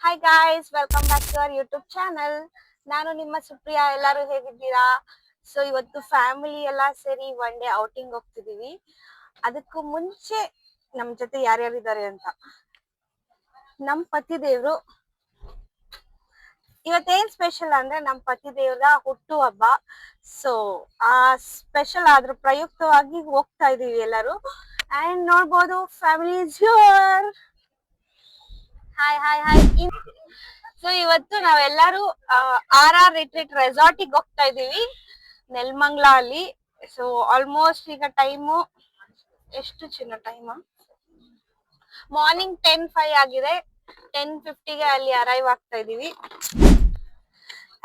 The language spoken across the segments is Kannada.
Hi guys, welcome back to our YouTube channel. ನಾನು ನಿಮ್ಮ ಸುಪ್ರಿಯಾ. ಎಲ್ಲರೂ ಹೇಗಿದ್ದೀರಾ? ಸೊ ಇವತ್ತು ಫ್ಯಾಮಿಲಿ ಎಲ್ಲ ಸೇರಿ ಒನ್ ಡೇ ಔಟಿಂಗ್ ಹೋಗ್ತಿದೀವಿ. ಅದಕ್ಕೂ ಮುಂಚೆ ನಮ್ ಜೊತೆ ಯಾರ್ಯಾರಿದ್ದಾರೆ ಅಂತ, ನಮ್ ಪತಿ ದೇವ್ರು ಇವತ್ತೇನ್ ಸ್ಪೆಷಲ್ ಅಂದ್ರೆ ನಮ್ ಪತಿ ದೇವ್ರ ಹುಟ್ಟು ಹಬ್ಬ. ಸೊ ಆ ಸ್ಪೆಷಲ್ ಆದ್ರ ಪ್ರಯುಕ್ತವಾಗಿ ಹೋಗ್ತಾ ಇದೀವಿ ಎಲ್ಲರೂ. ಅಂಡ್ ನೋಡ್ಬೋದು, family is here. Hi hi hi. So ಇವತ್ತು ನಾವೆಲ್ಲರೂ RR ರಿಟ್ರೀಟ್ ರೆಸಾರ್ಟಿಗೆ ಹೋಗ್ತಾ ಇದೀವಿ, ನೆಲಮಂಗಲ ಅಲ್ಲಿ. ಸೊ ಆಲ್ಮೋಸ್ಟ್ ಈಗ ಟೈಮು ಎಷ್ಟು ಚಿನ್ನ ಟೈಮ್? ಮಾರ್ನಿಂಗ್ 10:05 ಆಗಿದೆ. 10:50ಗೆ ಅಲ್ಲಿ ಅರೈವ್ ಆಗ್ತಾ ಇದೀವಿ.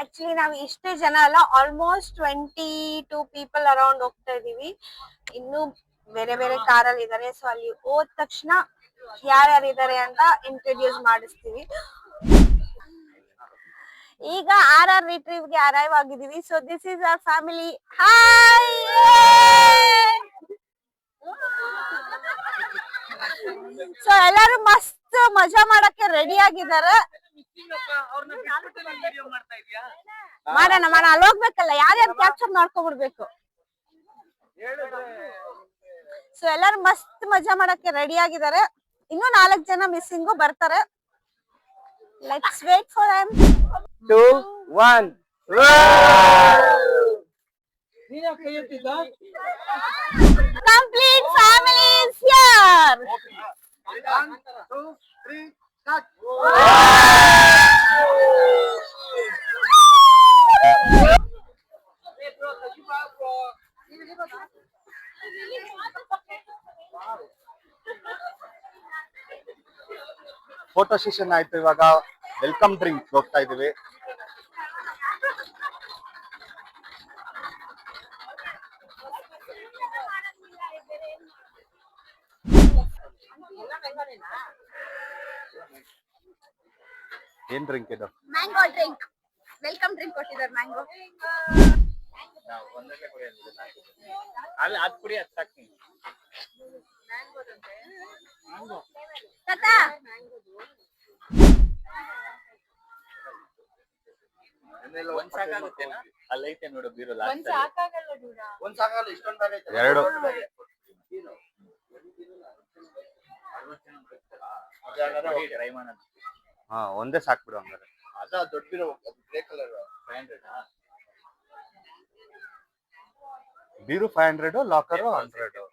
ಆಕ್ಚುಲಿ ನಾವು ಇಷ್ಟೇ ಜನ ಅಲ್ಲ, ಆಲ್ಮೋಸ್ಟ್ 22 ಪೀಪಲ್ ಅರೌಂಡ್ ಹೋಗ್ತಾ ಇದೀವಿ. ಇನ್ನು ಬೇರೆ ಬೇರೆ ಕಾರಲ್ಲಿ ಇದಾರೆ. ಸೊ ಅಲ್ಲಿ ಹೋದ ತಕ್ಷಣ ಯಾರ್ಯಾರಿದ್ದಾರೆ ಅಂತ ಇಂಟ್ರೊಡ್ಯೂಸ್ ಮಾಡಿಸ್ತೀವಿ. ಈಗ RR ರಿಟ್ರೀವ್ ಗೆ ಅರೈವ್ ಆಗಿದೀವಿ. So this is our family. Hi! So ಎಲ್ಲರೂ ಮಸ್ತ್ ಮಜಾ ಮಾಡಕ್ಕೆ ರೆಡಿ ಆಗಿದ್ದಾರೆ. ಮಾಡೋಣ ಮಾಡೋಣ, ಅಲ್ಲಿ ಹೋಗ್ಬೇಕಲ್ಲ, ಯಾರ್ಯಾರು ಕ್ಯಾಪ್ಚರ್ ಮಾಡ್ಕೊಂಡ್ಬಿಡ್ಬೇಕು. ಸೊ ಎಲ್ಲರೂ ಮಸ್ತ್ ಮಜಾ ಮಾಡಕ್ಕೆ ರೆಡಿ ಆಗಿದ್ದಾರೆ. ಇನ್ನೂ 4 ಜನ ಮಿಸ್ಸಿಂಗು ಬರ್ತಾರೆ. Let's wait for them. 2, 1. Complete family is here. 1, 2, 3, start. Photo session ಆಯ್ತು. ಇವಾಗ ವೆಲ್ಕಮ್ ಡ್ರಿಂಕ್ ಹೋಗ್ತಾ ಇದೀವಿ. ಏನ್ ಡ್ರಿಂಕ್ ಇದು? Mango drink. ವೆಲ್ಕಮ್ ಡ್ರಿಂಕ್ ಕೊಟ್ಟಿದ್ದಾರೆ, ಮ್ಯಾಂಗೋ. ಅಲ್ಲಿ ಅದ್ ಕುಡಿ ಅದ್ ಸಾಕು. ತಾತಾ ಒಂದ್ ಸಾಕಾಗುತ್ತೇನಾ? ಅಲ್ಲೈತೆ ನೋಡು ಬೀರು. ಒಂದ್ ಸಾಕಾಗಲ್ಲ, ಇಷ್ಟೊಂದ್ ಬೇರೆ ಐತೆ. ಎರಡು ಟ್ರೈ ಮಾಡೋಣ. ಹಾ, ಒಂದೇ ಸಾಕ್ಬಿಡು ಹಂಗಾರೆ. ಅದ ದೊಡ್ಡ ಬೀರು ಗ್ರೇ ಕಲರ್ 500. ಬೀರು 500, ಲಾಕರ್ 100.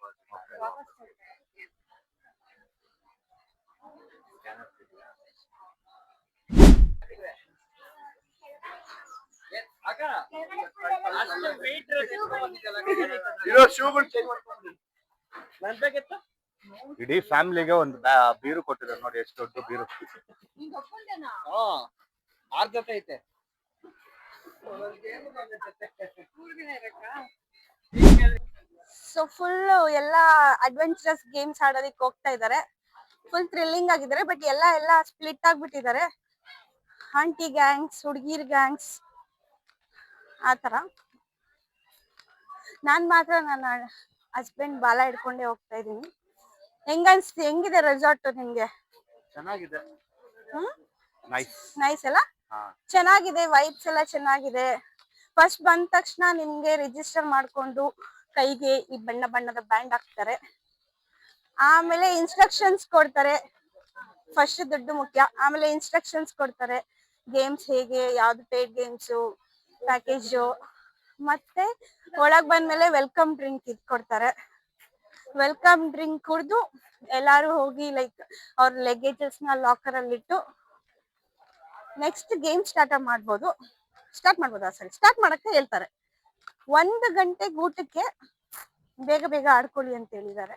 ಇಡೀ ಫ್ಯಾಮಿಲಿಗೆ ಒಂದು ಬೀರು ಕೊಟ್ಟಿದ್ದಾರೆ ನೋಡಿ, ಎಷ್ಟು ದೊಡ್ಡ ಬೀರು. ಆರ್ಗತೆ ಐತೆ. ಸೊ ಫುಲ್ ಎಲ್ಲ ಅಡ್ವೆಂಚರಸ್ ಗೇಮ್ಸ್ ಆಡೋದಕ್ಕೆ ಹೋಗ್ತಾ ಇದ್ದಾರೆ. ಫುಲ್ ಥ್ರಿಲ್ಲಿಂಗ್ ಆಗಿದ್ದಾರೆ. ಬಟ್ ಎಲ್ಲ ಸ್ಪ್ಲಿಟ್ ಆಗ್ಬಿಟ್ಟಿದ್ದಾರೆ. ಆಂಟಿ ಗ್ಯಾಂಗ್ಸ್, ಹುಡುಗಿರ್ ಗ್ಯಾಂಗ್ಸ್, ಆತರ. ನಾನ್ ಮಾತ್ರ ನನ್ನ ಹಸ್ಬೆಂಡ್ ಬಾಲ ಹಿಡ್ಕೊಂಡೆ ಹೋಗ್ತಾ ಇದೀನಿ. ಹೆಂಗಿದೆ ರೆಸಾರ್ಟ್ ನಿಮ್ಗೆ? ಚೆನ್ನಾಗಿದೆ. ನೈಸ್ ಅಲ್ಲ? ಚೆನ್ನಾಗಿದೆ, ವೈಬ್ಸ್ ಎಲ್ಲ ಚೆನ್ನಾಗಿದೆ. ಫಸ್ಟ್ ಬಂದ ತಕ್ಷಣ ನಿಮ್ಗೆ ರಿಜಿಸ್ಟರ್ ಮಾಡ್ಕೊಂಡು ಕೈಗೆ ಈ ಬಣ್ಣ ಬಣ್ಣದ ಬ್ಯಾಂಡ್ ಹಾಕ್ತಾರೆ. ಆಮೇಲೆ ಇನ್ಸ್ಟ್ರಕ್ಷನ್ಸ್ ಕೊಡ್ತಾರೆ. ಫಸ್ಟ್ ದುಡ್ಡು ಮುಖ್ಯ, ಆಮೇಲೆ ಇನ್ಸ್ಟ್ರಕ್ಷನ್ಸ್ ಕೊಡ್ತಾರೆ. ಗೇಮ್ಸ್ ಹೇಗೆ, ಯಾವ್ದು ಪೇಡ್ ಗೇಮ್ಸು, ಪ್ಯಾಕೇಜು. ಮತ್ತೆ ಒಳಗ್ ಬಂದ್ಮೇಲೆ ವೆಲ್ಕಮ್ ಡ್ರಿಂಕ್ ಕೊಡ್ತಾರೆ. ವೆಲ್ಕಮ್ ಡ್ರಿಂಕ್ ಕುಡ್ದು ಎಲ್ಲಾರು ಹೋಗಿ ಲೈಕ್ ಅವ್ರ ಲಗೇಜಸ್ ನ ಲಾಕರ್ ಅಲ್ಲಿ ಇಟ್ಟು ನೆಕ್ಸ್ಟ್ ಗೇಮ್ ಸ್ಟಾರ್ಟ್ ಮಾಡಕ್ಕೆ ಹೇಳ್ತಾರೆ. 1 ಗಂಟೆ ಊಟಕ್ಕೆ ಬೇಗ ಬೇಗ ಆಡ್ಕೊಳ್ಳಿ ಅಂತ ಹೇಳಿದ್ದಾರೆ.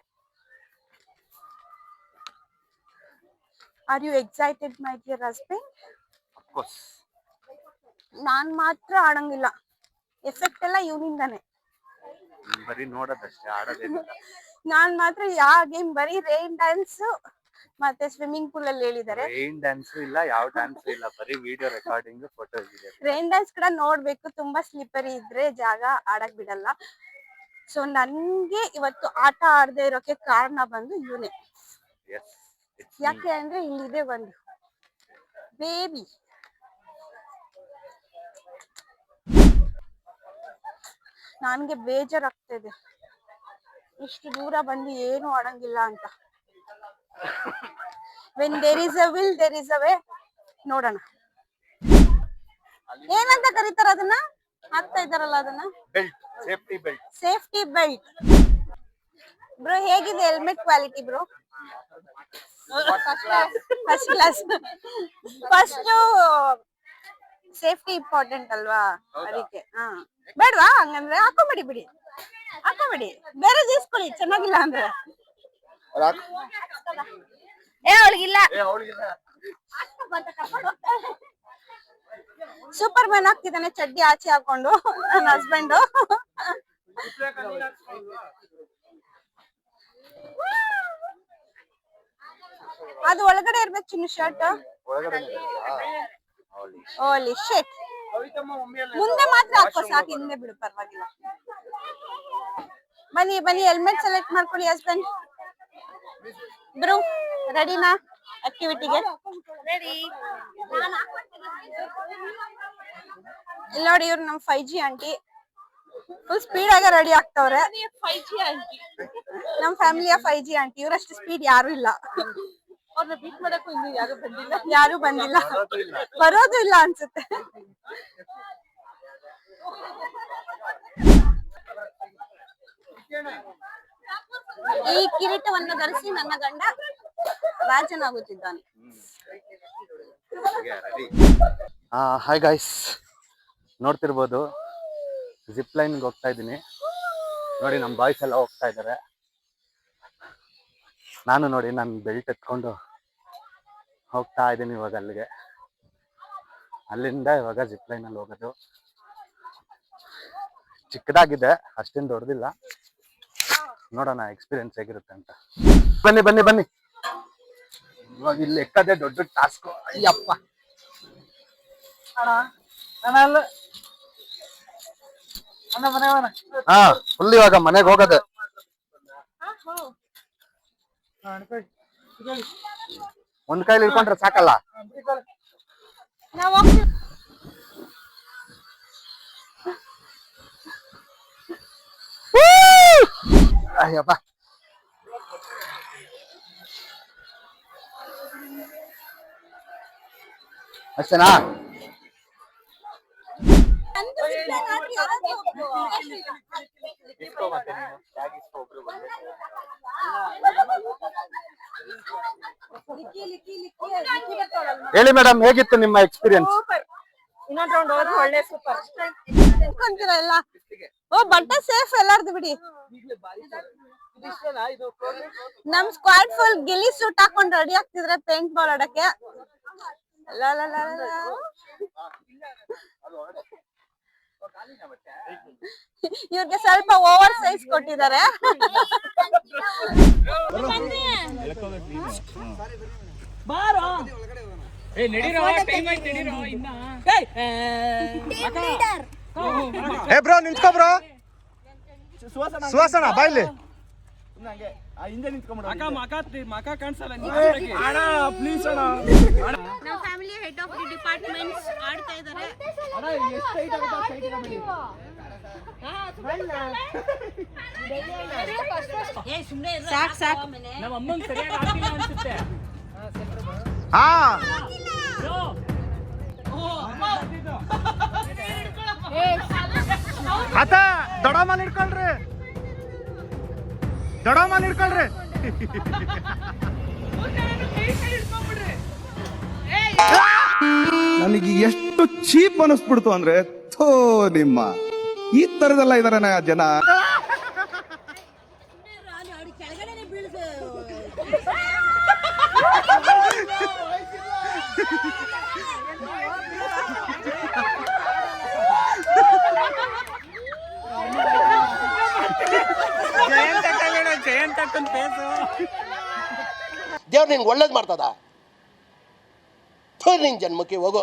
Are you excited my dear husband? ನಾನ್ ಮಾತ್ರ ಆಡಂಗಿಲ್ಲ. ಎಫೆಕ್ಟ್ ಎಲ್ಲ ಇವನಿಂದಾನೆ. ಬರೀ ನೋಡೋದಷ್ಟೇ, ಆಡೋದೇನಿಲ್ಲ. ನಾನ್ ಮಾತ್ರ ಯಾವ ಗೇಮ್, ಬರೀ ರೈನ್ ಡ್ಯಾನ್ಸ್ ಮತ್ತೆ ಸ್ವಿಮ್ಮಿಂಗ್ ಪೂಲ್ ಅಲ್ಲಿ ಹೇಳಿದ್ದಾರೆ. ರೈನ್ ಡ್ಯಾನ್ಸ್ ಇಲ್ಲ, ಯಾವ ಡ್ಯಾನ್ಸ್ ಇಲ್ಲ, ಬರೀ ವಿಡಿಯೋ ರೆಕಾರ್ಡಿಂಗ್, ಫೋಟೋ ಇದೆ. ರೈನ್ ಡ್ಯಾನ್ಸ್ ಕೂಡ ನೋಡ್ಬೇಕು, ತುಂಬಾ ಸ್ಲಿಪ್ಪರಿ ಇದ್ರೆ ಜಾಗ ಆಡಕ್ ಬಿಡಲ್ಲ. ಸೊ ನನ್ಗೆ ಇವತ್ತು ಆಟ ಆಡದೆ ಇರೋಕೆ ಕಾರಣ ಬಂದು ಇವನೇ. ಯಾಕೆ ಅಂದ್ರೆ ಇಲ್ಲಿದೆ ಒಂದು ಬೇಬಿ. ನನ್ಗೆ ಬೇಜಾರಾಗ್ತಾ ಇದೆ, ಇಷ್ಟು ದೂರ ಬಂದು ಏನು ಆಡಂಗಿಲ್ಲ ಅಂತ. When there is a will there is a way. ನೋಡೋಣ ಏನಂತ ಕರೀತಾರ ಅದನ್ನ, ಹಾಕ್ತಾ ಇದಾರಲ್ಲ ಅದನ್ನ. Belt, safety belt. Safety belt. Bro ಹೇಗಿದೆ helmet quality bro? First class. First safety important ಅಲ್ವಾ, ಅದಕ್ಕೆ. ಬೇಡವಾ? ಹಂಗಂದ್ರೆ ಹಾಕೊಂಬಿಡಿ, ಹಾಕೊಂಬಿಡಿ, ಬೇರೆ ಇಸ್ಕೊಳ್ಳಿ ಚೆನ್ನಾಗಿಲ್ಲ ಅಂದ್ರೆ. ಅವಳಿಗಿಲ್ಲ. ಸೂಪರ್ ಮ್ಯಾನ್ ಆಗ್ತಿದ್ದಾನೆ ಚಡ್ಡಿ ಆಚೆ ಹಾಕೊಂಡು ನನ್ನ ಹಸ್ಬೆಂಡ್. ಅದು ಒಳಗಡೆ ಇರ್ಬೇಕು ಚಿನ್ನ ಶರ್ಟ್. ಓಲಿ ಶೇಟ್. ಮುಂದೆ ಮಾತ್ರ ಹಾಕೋ ಸಾಕು, ಹಿಂದೆ ಬಿಡು ಪರವಾಗಿಲ್ಲ. ಬನ್ನಿ ಹೆಲ್ಮೆಟ್ ಸೆಲೆಕ್ಟ್ ಮಾಡ್ಕೊಳ್ಳಿ ಹಸ್ಬೆಂಡ್. ಬ್ರೋ ರೆಡಿನಾ ಆಕ್ಟಿವಿಟಿಗೆ? ಇಲ್ಲ ನೋಡಿ, ಇವ್ರು ನಮ್ 5G ಆಂಟಿ ಫುಲ್ ಸ್ಪೀಡ್ ಆಗಿ ರೆಡಿ ಆಗ್ತವ್ರೆ. ನಮ್ ಫ್ಯಾಮಿಲಿಯ 5G ಆಂಟಿ. ಇವ್ರಷ್ಟು ಸ್ಪೀಡ್ ಯಾರು ಇಲ್ಲ. ಅವ್ರನ್ನ ಬೀಟ್ ಮಾಡಕ್ಕೂ ಇನ್ನು ಯಾರು ಬಂದಿಲ್ಲ, ಬರೋದು ಇಲ್ಲ ಅನ್ಸುತ್ತೆ. ಈ ಕಿರೀಟವನ್ನು ಧರಿಸಿ ನನ್ನ ಗಂಡ ರಾಜನಾಗುತ್ತಿದ್ದಾನೆ. ಹಾಯ್ ಗಾಯ್ಸ್, ನೋಡ್ತಿರ್ಬೋದು ಜಿಪ್ ಲೈನ್ಗೆ ಹೋಗ್ತಾ ಇದ್ದೀನಿ. ನೋಡಿ ನಮ್ಮ ಬಾಯ್ಸ್ ಎಲ್ಲ ಹೋಗ್ತಾ ಇದ್ದಾರೆ. ನಾನು ನೋಡಿ ನಾನು ಬೆಲ್ಟ್ ಎತ್ಕೊಂಡು ಹೋಗ್ತಾ ಇದ್ದೀನಿ ಇವಾಗ ಅಲ್ಲಿಗೆ. ಅಲ್ಲಿಂದ ಇವಾಗ ಜಿಪ್ ಲೈನಲ್ಲಿ ಹೋಗೋದು. ಚಿಕ್ಕದಾಗಿದೆ, ಅಷ್ಟೇನು ದೊಡ್ಡದಿಲ್ಲ. ನೋಡೋಣ ಎಕ್ಸ್ಪೀರಿಯನ್ಸ್ ಹೇಗಿರುತ್ತೆ ಅಂತ. ಬನ್ನಿ. ಇವಾಗ ಇಲ್ಲಿ ಎಕ್ಕದೆ ದೊಡ್ಡ ಟಾಸ್ಕ್. ಅಯ್ಯಪ್ಪ, ಹಾ ಫುಲ್ ಇವಾಗ ಮನೆಗೆ ಹೋಗೋದು. ಒಂದ್ ಕೈಲಿ ಇಟ್ಕೊಂಡ್ರೆ ಸಾಕಲ್ಲ. ಅಯ್ಯಪ್ಪ, ಅಷ್ಟೇನಾ? ಹೇಳಿ ಮೇಡಮ್, ಹೇಗಿತ್ತು ನಿಮ್ಮ ಎಕ್ಸ್ಪೀರಿಯನ್ಸ್? ಇನ್ನೊಂದು ರೌಂಡ್ ಹೋದ್ರೆ ಒಳ್ಳೆ ಸೂಪರ್ ಎಲ್ಲ. ಓ ಬಟ್ಟೆ ಸೇಫ್ ಎಲ್ಲಾರ್ದು ಬಿಡಿ. ನಮ್ ಸ್ಕ್ವಾಡ್ ಫುಲ್ ಗಿಲ್ಲಿ ಸೂಟ್ ಹಾಕೊಂಡು ರೆಡಿ ಆಗ್ತಿದ್ರೆ ಪೇಂಟ್ ಬಾಲ್ ಆಡಕ್ಕೆ. ಇವ್ರಿಗೆ ಸ್ವಲ್ಪ ಓವರ್ ಸೈಜ್ ಕೊಟ್ಟಿದ್ದಾರೆ. ಬ್ರೋ ನಿಂತ್ಕೋ ಬ್ರೋ. ಸುವಾಸನ ಬಾಯ್ಲಿ ನಮ್ಮ family head of the departments ಆಡ್ತಾ ಇದ್ದಾರೆ. ಸಾಕು ನಮ್ಮ ಅಮ್ಮಂಗೆ ಸರಿಯಾಗಿ ಆಗಿಲ್ಲ ಅನ್ಸುತ್ತೆ. ಹಾ ಆತ ದೊಡ್ಡಮ್ಮನ ಹಿಡ್ಕೊಳ್ರಿ. ನನಗೆ ಎಷ್ಟು ಚೀಪ್ ಅನಿಸ್ಬಿಡ್ತು ಅಂದ್ರೆ, ಥೋ ನಿಮ್ಮ ಈ ತರದೆಲ್ಲ ಇದಾರೆ ಜನ. ದೇವ್ರು ನಿನ್ಗೆ ಒಳ್ಳೇದು ಮಾಡ್ತದ? ನಿನ್ ಜನ್ಮಕ್ಕೆ ಹೋಗೋ.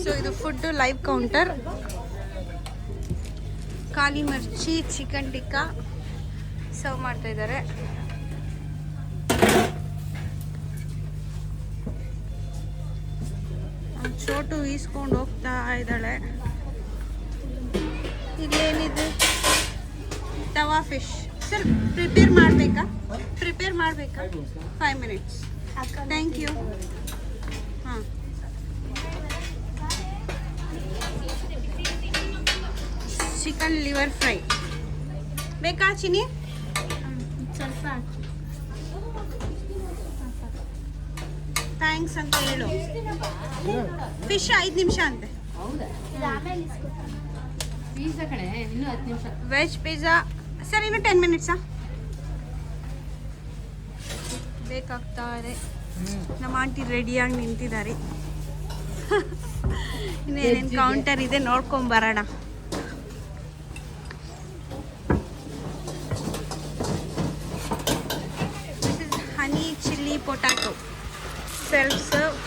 ಸೊ ಇದು ಫುಡ್ ಲೈವ್ ಕೌಂಟರ್. ಕಾಲಿ ಮಿರ್ಚಿ ಚಿಕನ್ ಟಿಕ್ಕಾ ಸರ್ವ್ ಮಾಡ್ತಾ ಇದ್ದಾರೆ. ಚೋಟು ಈಸ್ಕೊಂಡು ಹೋಗ್ತಾ ಇದ್ದಾಳೆ. ಇಲ್ಲೇನಿದೆ ತವಾ ಫಿಶ್. ಸರ್ ಪ್ರಿಪೇರ್ ಮಾಡಬೇಕಾ? 5 ಮಿನಿಟ್ಸ್. Thank you. ಹಾಂ, ಚಿಕನ್ ಲಿವರ್ ಫ್ರೈ ಬೇಕಾ ಚಿನಿ? ಸ್ವಲ್ಪ ಥ್ಯಾಂಕ್ಸ್ ಅಂತ ಹೇಳು. ಫಿಶ್ 5 ನಿಮಿಷ ಅಂತೆ. ಪಿಜ್ಜಾ ಕಡೆ ಇನ್ನೂ 10 ನಿಮಿಷ. ವೆಜ್ ಪಿಜ್ಜಾ ಸರ್ ಇನ್ನು 10 ಮಿನಿಟ್ಸಾ? ಬೇಕಾಗ್ತಾ ಇದೆ. ನಮ್ಮ ಆಂಟಿ ರೆಡಿಯಾಗಿ ನಿಂತಿದ್ದಾರೆ. ಇನ್ನೇನೇನು ಕೌಂಟರ್ ಇದೆ ನೋಡ್ಕೊಂಬರೋಣ. This is honey chilli potato self serve.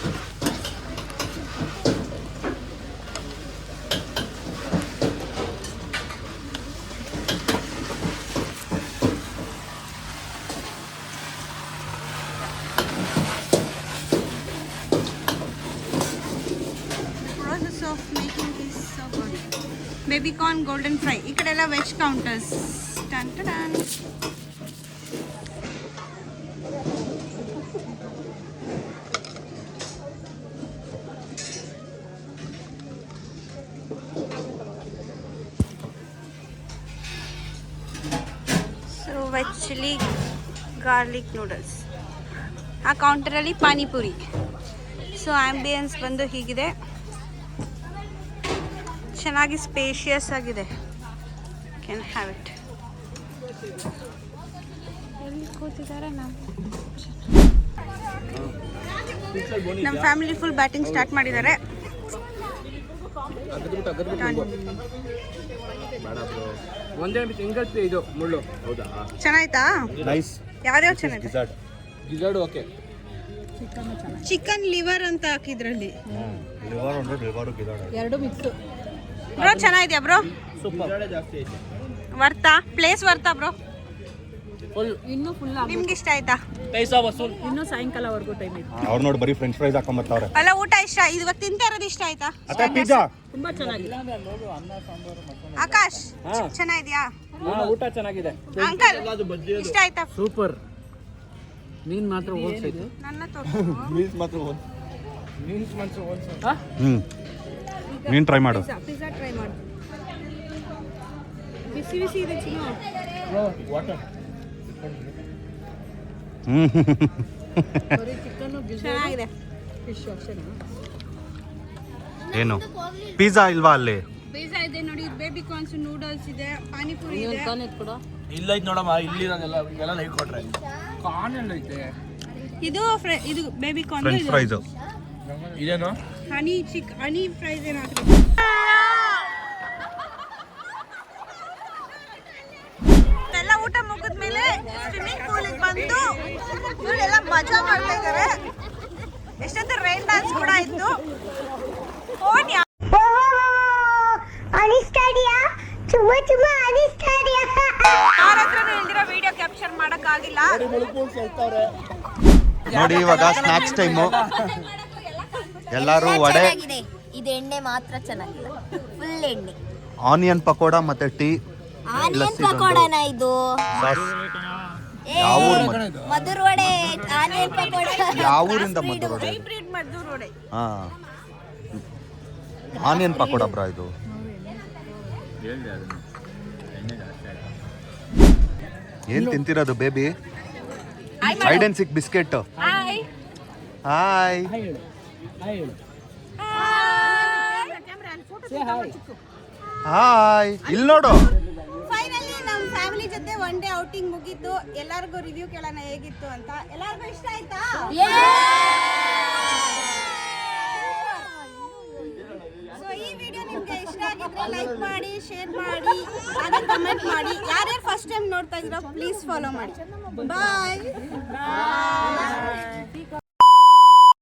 Of making this so good. Baby corn golden fry. ಈ ಕಡೆ ಎಲ್ಲ veg counters. Ton ton. So veg chilli garlic noodles. ಆ ಕೌಂಟರಲ್ಲಿ ಪಾನಿಪುರಿ. ಸೊ ಆಂಬಿಯನ್ಸ್ ಬಂದು ಹೀಗಿದೆ. ಚೆನ್ನಾಗಿ ಸ್ಪೇಷಿಯಸ್ ಆಗಿದೆ. Can have it. ಎಲ್ಲಿ ಕೂತಿದ್ದಾರೆ? ನಮ್ಮ ಫ್ಯಾಮಿಲಿ ಫುಲ್ ಬ್ಯಾಟಿಂಗ್ ಸ್ಟಾರ್ಟ್ ಮಾಡಿದ್ದಾರೆ. ಇದು ಮುಳ್ಳು ಹೌದಾ? ಚೆನ್ನಾಯ್ತಾ? ನೈಸ್. ಯಾವ್ಯಾವ ಚೆನ್ನಾಗಿದೆ? Gizzard okay. ಚಿಕನ್ ಲಿವರ್ ಅಂತ ಹಾಕಿದ್ರಲ್ಲಿ. ಎರಡು ಮಿಕ್ಸ್. ಬ್ರೋ ಚೆನ್ನಾಗಿದ್ಯಾ ಬ್ರೋ? ಸೂಪರ್. ಜಾಸ್ತಿ ಐತೆ. ವರ್ತಾ? ಪ್ಲೇಸ್ ವರ್ತಾ ಬ್ರೋ? ಇನ್ನೂ ಫುಲ್ ನಿಮ್ಗೆ ಇಷ್ಟ ಆಯ್ತಾ? ಪೈಸಾ ವಸೂಲ್. ಇನ್ನೂ ಸಾಯಂಕಾಲವರೆಗೂ ಟೈಮ್ ಇದೆ. ಅವ್ರು ನೋಡಿ ಬರೀ ಫ್ರೆಂಚ್ ಫ್ರೈಸ್ ಹಾಕೊಂಬರ್ತಾವ್ರೆ. ಅಲ್ಲ ಊಟ ಇಷ್ಟ ಇವಾಗ ತಿಂತಾ ಇರೋದು ಇಷ್ಟ ಆಯ್ತಾ? ಪಿಜ್ಜಾ ತುಂಬಾ ಚೆನ್ನಾಗಿದೆ. ಆಕಾಶ್ ಚೆನ್ನಾಗಿದ್ಯಾ? ಊಟ ಚೆನ್ನಾಗಿದೆ. ಅಂಕಲ್ ಇಷ್ಟ ಆಯ್ತಾ? ಸೂಪರ್. ನೀನ್ ಮಾತ್ರ ಹೋಗ್ಸೈತೆ. ನನ್ನ ತೋರಿಸು. ಮೀನ್ಸ್ ಮಾತ್ರ ಮೀನ್ಸ್ ಮಾತ್ರ ನೀನು ಟ್ರೈ ಮಾಡು. ಪಿಜ್ಜಾ ಟ್ರೈ ಮಾಡು. ಬಿಸಿ ಬಿಸಿ ಇದೆ ಚಿನ್ನು. ವಾಟರ್. ಚೆನ್ನಾಗಿದೆ. ಫಿಶ್ ಅಷ್ಟೇನಾ? ಏನು ಪಿಜ್ಜಾ ಇಲ್ವಾ ಅಲ್ಲಿ? ಪಿಜ್ಜಾ ಇದೆ ನೋಡಿ. ಬೇಬಿ ಕಾರ್ನ್ಸ್ ನೂಡಲ್ಸ್ ಇದೆ. ಪಾನಿಪುರಿ ಇದೆ. ಇಲ್ಲ ಐತೆ ನೋಡಮ್ಮ. ಇಲ್ಲಿ ಎಲ್ಲ ಲೈಕ್ ಕೊಟ್ರೆ ಕಾರ್ನ್ ಎಲ್ಲ ಐತೆ. ಇದು ಇದು ಬೇಬಿ ಕಾರ್ನ್. ಫ್ರೆಂಚ್ ಫ್ರೈಸ್ ಇದೇನು? ಹನಿ ಫ್ರೈಸ್ ಏನಾದ್ರು. ಎಲ್ಲ ಊಟ ಮುಗಿದ್ಮೇಲೆ ಸ್ವಿಮ್ಮಿಂಗ್ ಪೂಲಿಗೆ ಬಂದು ಇವರೆಲ್ಲ ಮಜಾ ಮಾಡ್ತಾ ಇದ್ದಾರೆ. ಎಷ್ಟೊತ್ತು ರೈನ್ ಡ್ಯಾನ್ಸ್ ಕೂಡ ಇತ್ತು. ಯಾರ ಹತ್ರನೂ ಇಲ್ದಿರೋ ವಿಡಿಯೋ ಕ್ಯಾಪ್ಚರ್ ಮಾಡಕ್ಕಾಗಿಲ್ಲ. ನೋಡಿ ಇವಾಗ ಸ್ನಾಕ್ಸ್ ಟೈಮು. ಎಲ್ಲರೂ ವಡೆ, ಇದು ಎಣ್ಣೆ ಮಾತ್ರ ಚೆನ್ನಾಗಿಲ್ಲ, ಫುಲ್ ಎಣ್ಣೆ. ಆನಿಯನ್ ಪಕೋಡ ಮತ್ತೆ ಟೀ. ಆನಿಯನ್ ಪಕೋಡನ ಇದು? ಯಾವ ಮಧುರ್ ವಡೆ ಆನಿಯನ್ ಪಕೋಡ. ಯಾವ ಊರಿಂದ ಮಧುರ್ ವಡೆ? ಹಾ, ಆನಿಯನ್ ಪಕೋಡ ಬ್ರಾ ಇದು. ಏನ್ ತಿಂತಿರೋದು baby? Hide and seek biscuit. Hi hi. ಇಲ್ಲಿ ನೋಡು. ಫೈನಲಿ ನಮ್ಮ ಫ್ಯಾಮಿಲಿ ಜೊತೆ ಒನ್ ಡೇ ಔಟಿಂಗ್ ಮುಗೀತು. ಎಲ್ಲರಿಗೂ ರಿವ್ಯೂ ಕೇಳೋಣ ಹೇಗಿತ್ತು ಅಂತ. ಎಲ್ಲರಿಗೂ ಇಷ್ಟ ಆಯ್ತಾ? ಸೊ ಈ ವಿಡಿಯೋ ನಿಮ್ಗೆ ಇಷ್ಟ ಆಗಿದ್ರೆ ಲೈಕ್ ಮಾಡಿ, ಶೇರ್ ಮಾಡಿ, ಹಾಗೆ ಕಮೆಂಟ್ ಮಾಡಿ. ಯಾರ್ಯಾರು ಫಸ್ಟ್ ಟೈಮ್ ನೋಡ್ತಾ ಇದ್ದೀರೋ ಪ್ಲೀಸ್ ಫಾಲೋ ಮಾಡಿ. ಬಾಯ್.